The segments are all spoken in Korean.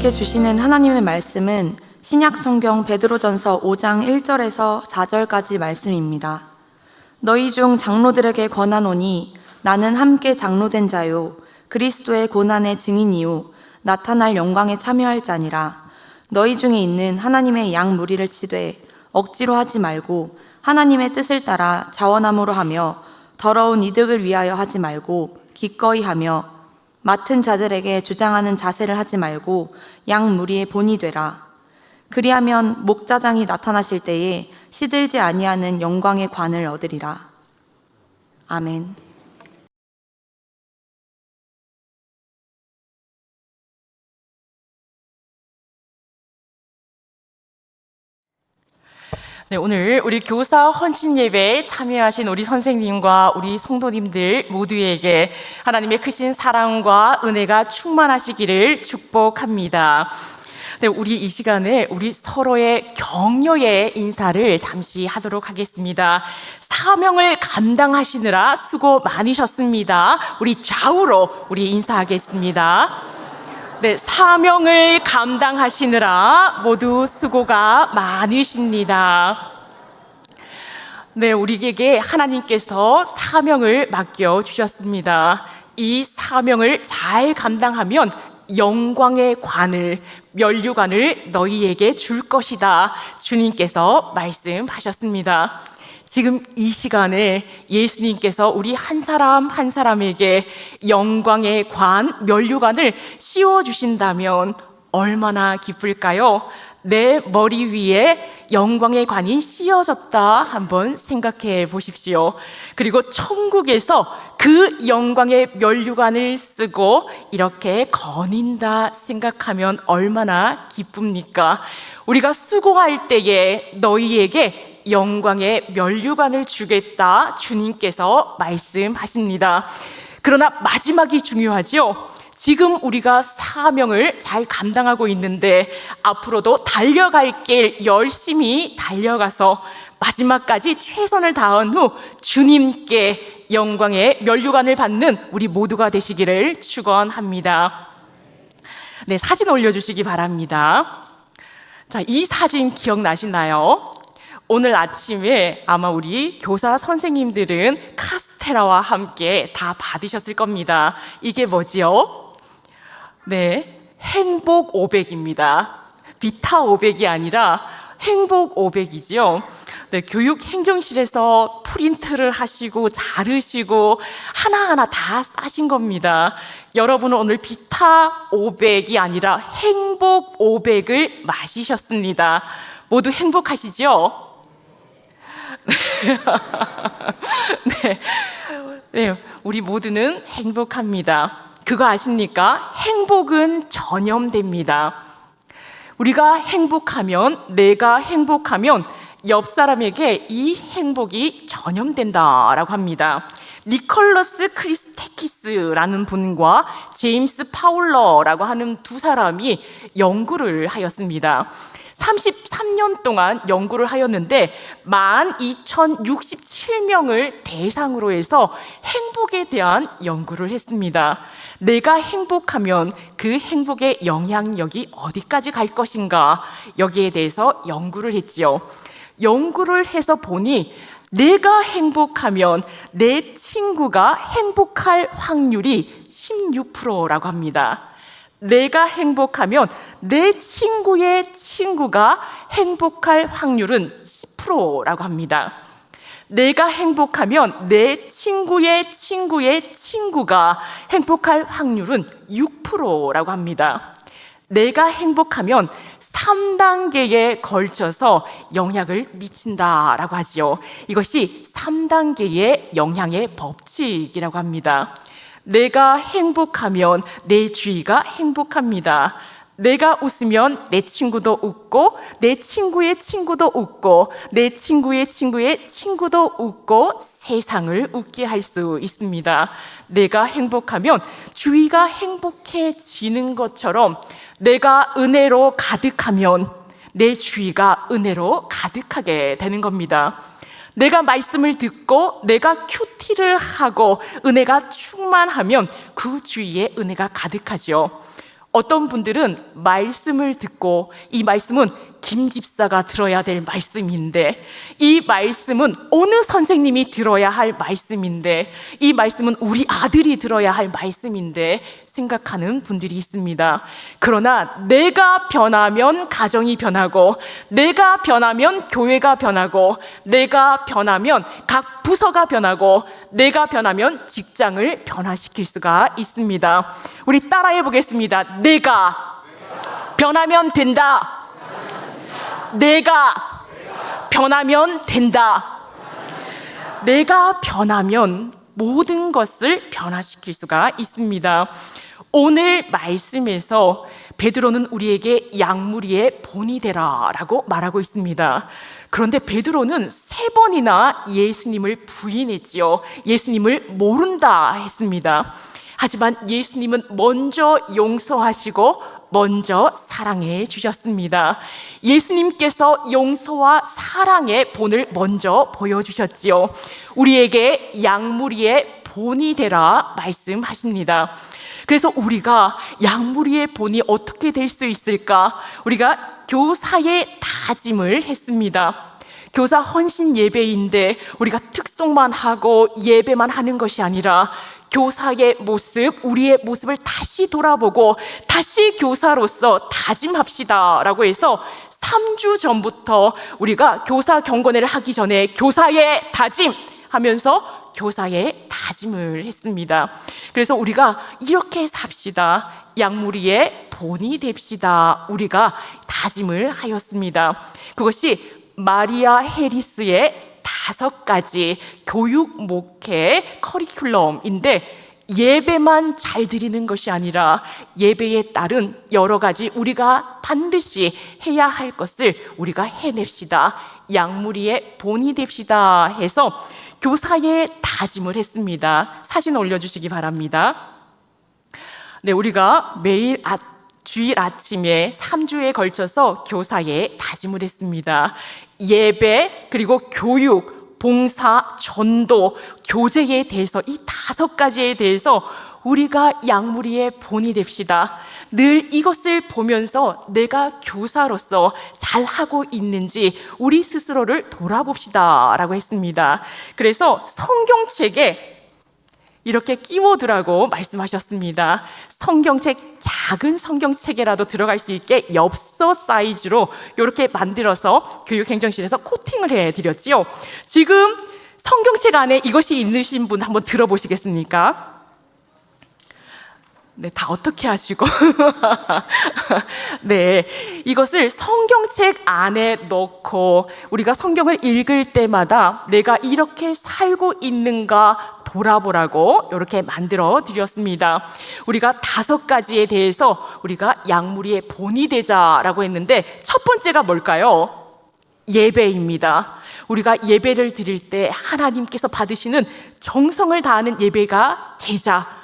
우리에게 주시는 하나님의 말씀은 신약 성경 베드로전서 5장 1절에서 4절까지 말씀입니다. 너희 중 장로들에게 권하노니 나는 함께 장로된 자요 그리스도의 고난의 증인이요 나타날 영광에 참여할 자니라. 너희 중에 있는 하나님의 양 무리를 치되 억지로 하지 말고 하나님의 뜻을 따라 자원함으로 하며 더러운 이득을 위하여 하지 말고 기꺼이 하며 맡은 자들에게 주장하는 자세를 하지 말고 양 무리의 본이 되라. 그리하면 목자장이 나타나실 때에 시들지 아니하는 영광의 관을 얻으리라. 아멘. 네, 오늘 우리 교사 헌신 예배에 참여하신 우리 선생님과 우리 성도님들 모두에게 하나님의 크신 사랑과 은혜가 충만하시기를 축복합니다. 네, 우리 이 시간에 우리 서로의 격려의 인사를 잠시 하도록 하겠습니다. 사명을 감당하시느라 수고 많으셨습니다. 우리 좌우로 우리 인사하겠습니다. 네, 사명을 감당하시느라 모두 수고가 많으십니다. 네, 우리에게 하나님께서 사명을 맡겨주셨습니다. 이 사명을 잘 감당하면 영광의 관을, 면류관을 너희에게 줄 것이다. 주님께서 말씀하셨습니다. 지금 이 시간에 예수님께서 우리 한 사람 한 사람에게 영광의 관, 면류관을 씌워주신다면 얼마나 기쁠까요? 내 머리 위에 영광의 관이 씌워졌다 한번 생각해 보십시오. 그리고 천국에서 그 영광의 면류관을 쓰고 이렇게 거닌다 생각하면 얼마나 기쁩니까? 우리가 수고할 때에 너희에게 영광의 면류관을 주겠다 주님께서 말씀하십니다. 그러나 마지막이 중요하죠. 지금 우리가 사명을 잘 감당하고 있는데 앞으로도 달려갈 길 열심히 달려가서 마지막까지 최선을 다한 후 주님께 영광의 면류관을 받는 우리 모두가 되시기를 축원합니다. 네, 사진 올려주시기 바랍니다. 자, 이 사진 기억나시나요? 오늘 아침에 아마 우리 교사 선생님들은 카스테라와 함께 다 받으셨을 겁니다. 이게 뭐지요? 네, 행복 500입니다. 비타 500이 아니라 행복 500이죠. 네, 교육행정실에서 프린트를 하시고 자르시고 하나하나 다 싸신 겁니다. 여러분은 오늘 비타 500이 아니라 행복 500을 마시셨습니다. 모두 행복하시죠? 네, 우리 모두는 행복합니다. 그거 아십니까? 행복은 전염됩니다. 우리가 행복하면, 내가 행복하면 옆 사람에게 이 행복이 전염된다라고 합니다. 니콜러스 크리스테키스라는 분과 제임스 파울러라고 하는 두 사람이 연구를 하였습니다. 33년 동안 연구를 하였는데 12,067명을 대상으로 해서 행복에 대한 연구를 했습니다. 내가 행복하면 그 행복의 영향력이 어디까지 갈 것인가, 여기에 대해서 연구를 했지요. 연구를 해서 보니 내가 행복하면 내 친구가 행복할 확률이 16%라고 합니다. 내가 행복하면 내 친구의 친구가 행복할 확률은 10%라고 합니다. 내가 행복하면 내 친구의 친구의 친구가 행복할 확률은 6%라고 합니다. 내가 행복하면 3단계에 걸쳐서 영향을 미친다라고 하지요. 이것이 3단계의 영향의 법칙이라고 합니다. 내가 행복하면 내 주위가 행복합니다. 내가 웃으면 내 친구도 웃고, 내 친구의 친구도 웃고, 내 친구의 친구의 친구도 웃고, 세상을 웃게 할 수 있습니다. 내가 행복하면 주위가 행복해지는 것처럼, 내가 은혜로 가득하면 내 주위가 은혜로 가득하게 되는 겁니다. 내가 말씀을 듣고 내가 큐티를 하고 은혜가 충만하면 그 주위에 은혜가 가득하죠. 어떤 분들은 말씀을 듣고 이 말씀은 김 집사가 들어야 될 말씀인데, 이 말씀은 어느 선생님이 들어야 할 말씀인데, 이 말씀은 우리 아들이 들어야 할 말씀인데 생각하는 분들이 있습니다. 그러나 내가 변하면 가정이 변하고, 내가 변하면 교회가 변하고, 내가 변하면 각 부서가 변하고, 내가 변하면 직장을 변화시킬 수가 있습니다. 우리 따라해 보겠습니다. 내가 변하면 된다. 내가 변하면 된다. 내가 변하면 모든 것을 변화시킬 수가 있습니다. 오늘 말씀에서 베드로는 우리에게 양무리의 본이 되라 라고 말하고 있습니다. 그런데 베드로는 3번이나 예수님을 부인했지요. 예수님을 모른다 했습니다. 하지만 예수님은 먼저 용서하시고 먼저 사랑해 주셨습니다. 예수님께서 용서와 사랑의 본을 먼저 보여주셨지요. 우리에게 양무리의 본이 되라 말씀하십니다. 그래서 우리가 양무리의 본이 어떻게 될 수 있을까? 우리가 교사의 다짐을 했습니다. 교사 헌신 예배인데 우리가 특송만 하고 예배만 하는 것이 아니라 교사의 모습, 우리의 모습을 다시 돌아보고 다시 교사로서 다짐합시다 라고 해서 3주 전부터 우리가 교사 경건회를 하기 전에 교사의 다짐 하면서 교사의 다짐을 했습니다. 그래서 우리가 이렇게 삽시다. 양무리의 본이 됩시다. 우리가 다짐을 하였습니다. 그것이 마리아 해리스의 5가지 교육 목회 커리큘럼인데, 예배만 잘 드리는 것이 아니라 예배에 따른 여러 가지 우리가 반드시 해야 할 것을 우리가 해냅시다. 양무리의 본이 됩시다 해서 교사의 다짐을 했습니다. 사진 올려주시기 바랍니다. 네, 우리가 매일 주일 아침에 3주에 걸쳐서 교사의 다짐을 했습니다. 예배, 그리고 교육, 봉사, 전도, 교제에 대해서 이 5가지에 대해서 우리가 양무리의 본이 됩시다. 늘 이것을 보면서 내가 교사로서 잘하고 있는지 우리 스스로를 돌아봅시다 라고 했습니다. 그래서 성경책에 이렇게 끼워두라고 말씀하셨습니다. 성경책, 작은 성경책에라도 들어갈 수 있게 엽서 사이즈로 이렇게 만들어서 교육행정실에서 코팅을 해드렸지요. 지금 성경책 안에 이것이 있으신 분 한번 들어보시겠습니까? 네, 다 어떻게 하시고 네, 이것을 성경책 안에 넣고 우리가 성경을 읽을 때마다 내가 이렇게 살고 있는가 돌아보라고 이렇게 만들어 드렸습니다. 우리가 5가지에 대해서 우리가 양무리의 본이 되자라고 했는데, 첫 번째가 뭘까요? 예배입니다. 우리가 예배를 드릴 때 하나님께서 받으시는 정성을 다하는 예배가 되자.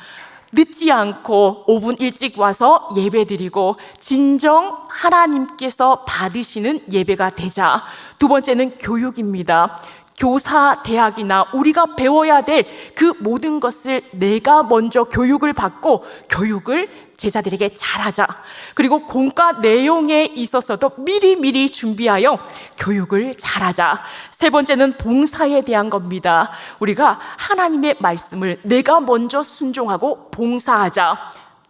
늦지 않고 5분 일찍 와서 예배드리고 진정 하나님께서 받으시는 예배가 되자. 2번째는 교육입니다. 교사 대학이나 우리가 배워야 될 그 모든 것을 내가 먼저 교육을 받고 교육을 제자들에게 잘하자. 그리고 공과 내용에 있어서도 미리미리 준비하여 교육을 잘하자. 3번째는 봉사에 대한 겁니다. 우리가 하나님의 말씀을 내가 먼저 순종하고 봉사하자.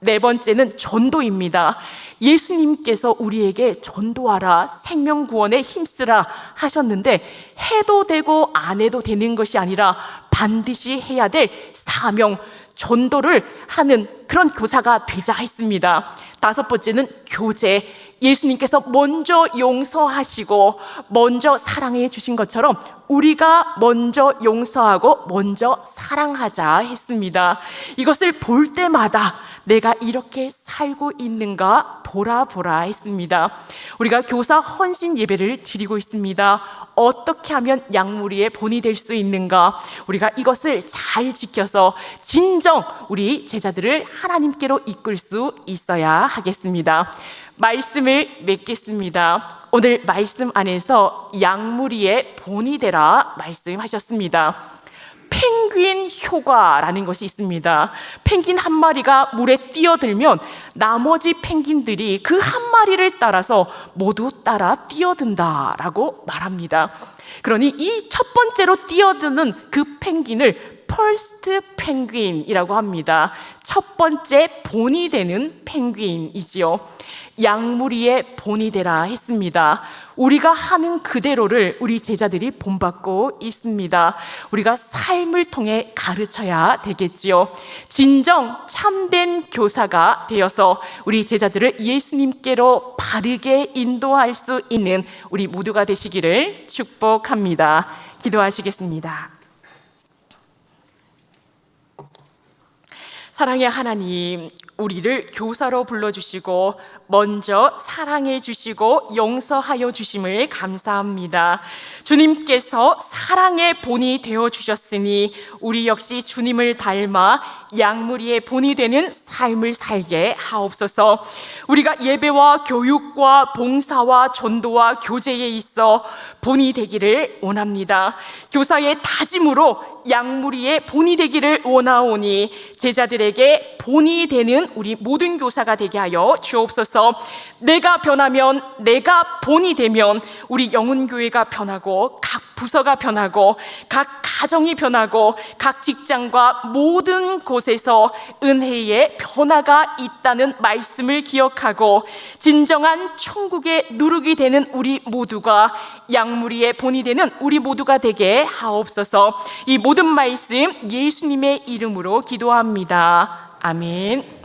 4번째는 전도입니다. 예수님께서 우리에게 전도하라, 생명구원에 힘쓰라 하셨는데, 해도 되고 안 해도 되는 것이 아니라 반드시 해야 될 사명, 전도를 하는 그런 교사가 되자 했습니다. 5번째는 교제. 예수님께서 먼저 용서하시고 먼저 사랑해 주신 것처럼 우리가 먼저 용서하고 먼저 사랑하자 했습니다. 이것을 볼 때마다 내가 이렇게 살고 있는가 돌아보라 했습니다. 우리가 교사 헌신 예배를 드리고 있습니다. 어떻게 하면 양무리의 본이 될 수 있는가? 우리가 이것을 잘 지켜서 진정 우리 제자들을 하나님께로 이끌 수 있어야 하겠습니다. 말씀을 맺겠습니다. 오늘 말씀 안에서 양무리의 본이 되라 말씀하셨습니다. 펭귄 효과라는 것이 있습니다. 펭귄 한 마리가 물에 뛰어들면 나머지 펭귄들이 그 한 마리를 따라서 모두 따라 뛰어든다라고 말합니다. 그러니 이 첫 번째로 뛰어드는 그 펭귄을 퍼스트 펭귄이라고 합니다. 첫 번째 본이 되는 펭귄이지요. 양무리의 본이 되라 했습니다. 우리가 하는 그대로를 우리 제자들이 본받고 있습니다. 우리가 삶을 통해 가르쳐야 되겠지요. 진정 참된 교사가 되어서 우리 제자들을 예수님께로 바르게 인도할 수 있는 우리 모두가 되시기를 축복합니다. 기도하시겠습니다. 사랑의 하나님, 우리를 교사로 불러주시고 먼저 사랑해 주시고 용서하여 주심을 감사합니다. 주님께서 사랑의 본이 되어 주셨으니 우리 역시 주님을 닮아 양무리의 본이 되는 삶을 살게 하옵소서. 우리가 예배와 교육과 봉사와 전도와 교제에 있어 본이 되기를 원합니다. 교사의 다짐으로 양무리의 본이 되기를 원하오니 제자들에게 본이 되는 우리 모든 교사가 되게 하여 주옵소서. 내가 변하면, 내가 본이 되면 우리 영훈교회가 변하고 각 부서가 변하고 각 가정이 변하고 각 직장과 모든 곳에서 은혜의 변화가 있다는 말씀을 기억하고 진정한 천국의 누룩이 되는 우리 모두가 양무리의 본이 되는 우리 모두가 되게 하옵소서. 이 모든 말씀 예수님의 이름으로 기도합니다. 아멘.